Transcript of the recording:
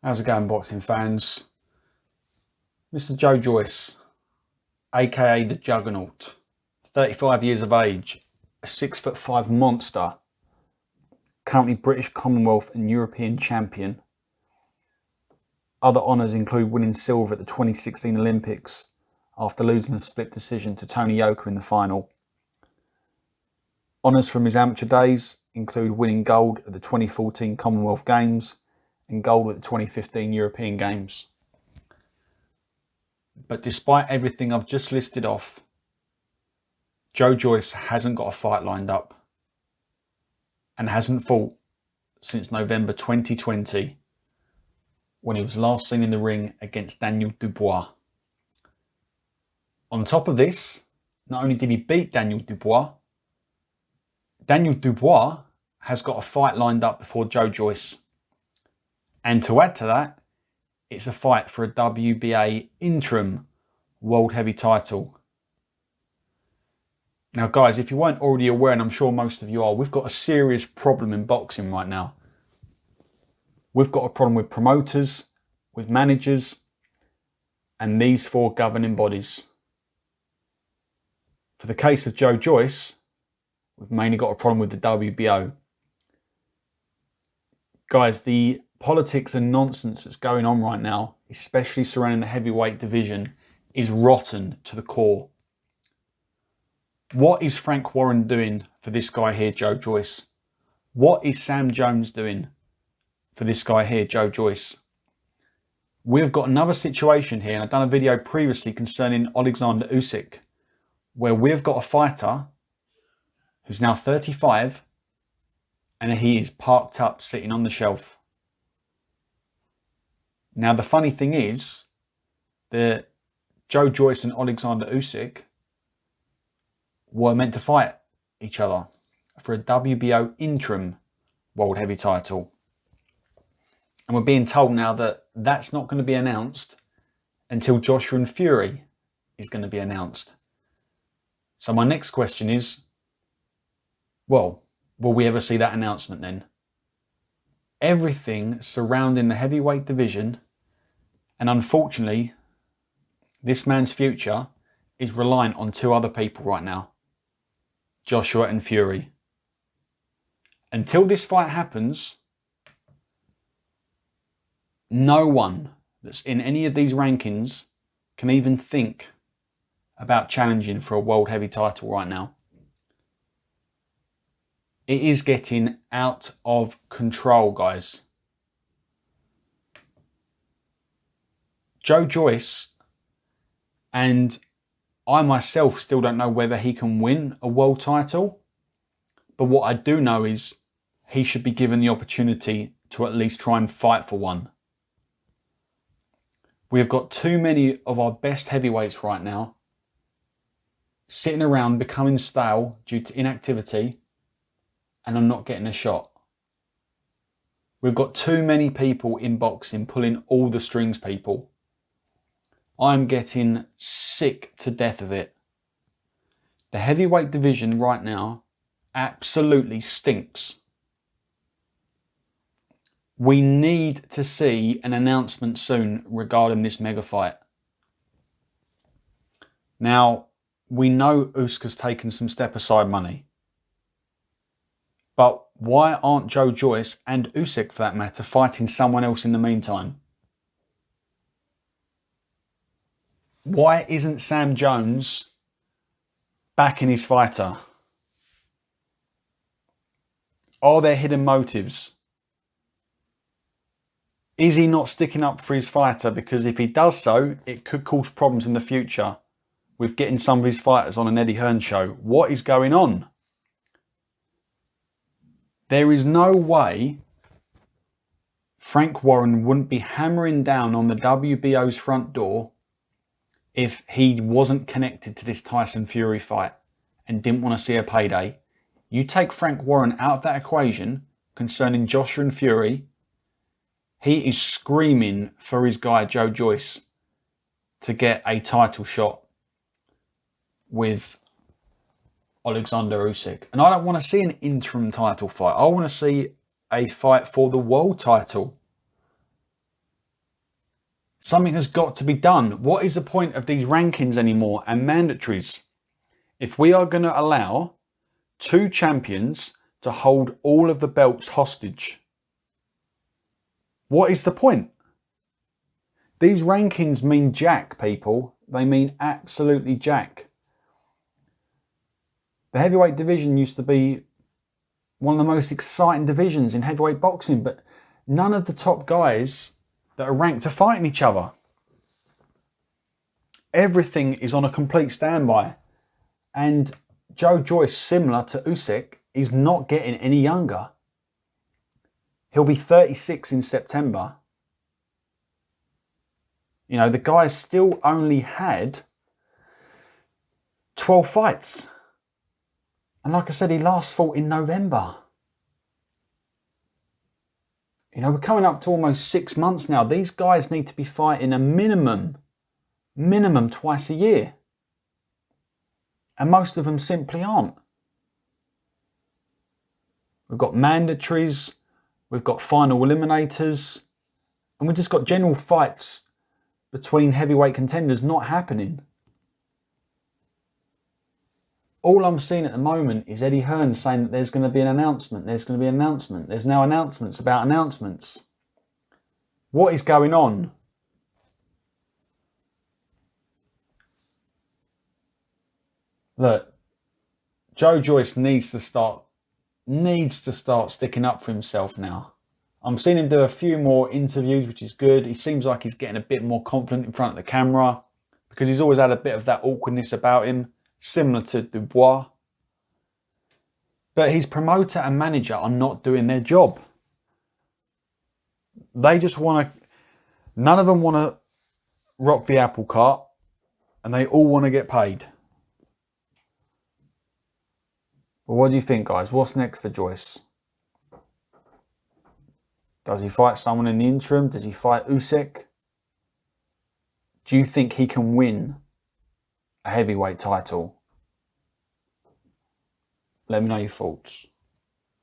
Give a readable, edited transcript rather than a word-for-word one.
How's it going, boxing fans? Mr. Joe Joyce, aka the Juggernaut, 35 years of age, a 6'5" monster, currently British, Commonwealth and European champion. Other honours include winning silver at the 2016 Olympics after losing a split decision to Tony Yoka in the final. Honours from his amateur days include winning gold at the 2014 Commonwealth Games and gold at the 2015 European Games. But despite everything I've just listed off, Joe Joyce hasn't got a fight lined up and hasn't fought since November 2020 when he was last seen in the ring against Daniel Dubois. On top of this, not only did he beat Daniel Dubois has got a fight lined up before Joe Joyce. And to add to that, it's a fight for a WBA interim world heavy title. Now guys, if you weren't already aware, and I'm sure most of you are, we've got a serious problem in boxing right now. We've got a problem with promoters, with managers, and these four governing bodies. For the case of Joe Joyce, we've mainly got a problem with the WBO. Guys, the politics and nonsense that's going on right now, especially surrounding the heavyweight division, is rotten to the core. What is Frank Warren doing for this guy here, Joe Joyce? What is Sam Jones doing for this guy here, Joe Joyce? We've got another situation here, and I've done a video previously concerning Alexander Usyk, where we've got a fighter who's now 35 and he is parked up sitting on the shelf. Now the funny thing is that Joe Joyce and Alexander Usyk were meant to fight each other for a WBO interim world heavy title. And we're being told now that that's not going to be announced until Joshua and Fury is going to be announced. So my next question is, well, will we ever see that announcement then? Everything surrounding the heavyweight division, and unfortunately, this man's future is reliant on two other people right now, Joshua and Fury. Until this fight happens, no one that's in any of these rankings can even think about challenging for a world heavy title right now. It is getting out of control, guys. Joe Joyce, and I myself still don't know whether he can win a world title, but what I do know is he should be given the opportunity to at least try and fight for one. We've got too many of our best heavyweights right now sitting around becoming stale due to inactivity, and I'm not getting a shot. We've got too many people in boxing pulling all the strings, people. I'm getting sick to death of it. The heavyweight division right now absolutely stinks. We need to see an announcement soon regarding this mega fight. Now, we know Usyk's taken some step aside money. But why aren't Joe Joyce and Usyk, for that matter, fighting someone else in the meantime? Why isn't Sam Jones backing his fighter? Are there hidden motives? Is he not sticking up for his fighter? Because if he does so, it could cause problems in the future with getting some of his fighters on an Eddie Hearn show. What is going on? There is no way Frank Warren wouldn't be hammering down on the WBO's front door if he wasn't connected to this Tyson Fury fight and didn't want to see a payday. You take Frank Warren out of that equation concerning Joshua and Fury, he is screaming for his guy Joe Joyce to get a title shot with Alexander Usyk. And I don't want to see an interim title fight. I want to see a fight for the world title. Something has got to be done. What is the point of these rankings anymore and mandatories if we are going to allow two champions to hold all of the belts hostage? What is the point? These rankings mean jack, people. They mean absolutely jack. The heavyweight division used to be one of the most exciting divisions in heavyweight boxing, but none of the top guys that are ranked are fighting each other. Everything is on a complete standby. And Joe Joyce, similar to Usyk, is not getting any younger. He'll be 36 in September. You know, the guy's still only had 12 fights. And like I said, he last fought in November. You know, we're coming up to almost 6 months now. These guys need to be fighting a minimum twice a year. And most of them simply aren't. We've got mandatories, we've got final eliminators, and we've just got general fights between heavyweight contenders not happening. All I'm seeing at the moment is Eddie Hearn saying that there's going to be an announcement, there's going to be an announcement. There's now announcements about announcements. What is going on? Look, Joe Joyce needs to start sticking up for himself now. I'm seeing him do a few more interviews, which is good. He seems like he's getting a bit more confident in front of the camera because he's always had a bit of that awkwardness about him, similar to Dubois. But his promoter and manager are not doing their job. They just want to, none of them want to rock the apple cart, and they all want to get paid. But what do you think, guys? What's next for Joyce? Does he fight someone in the interim? Does he fight Usyk? Do you think he can win a heavyweight title? Let me know your thoughts.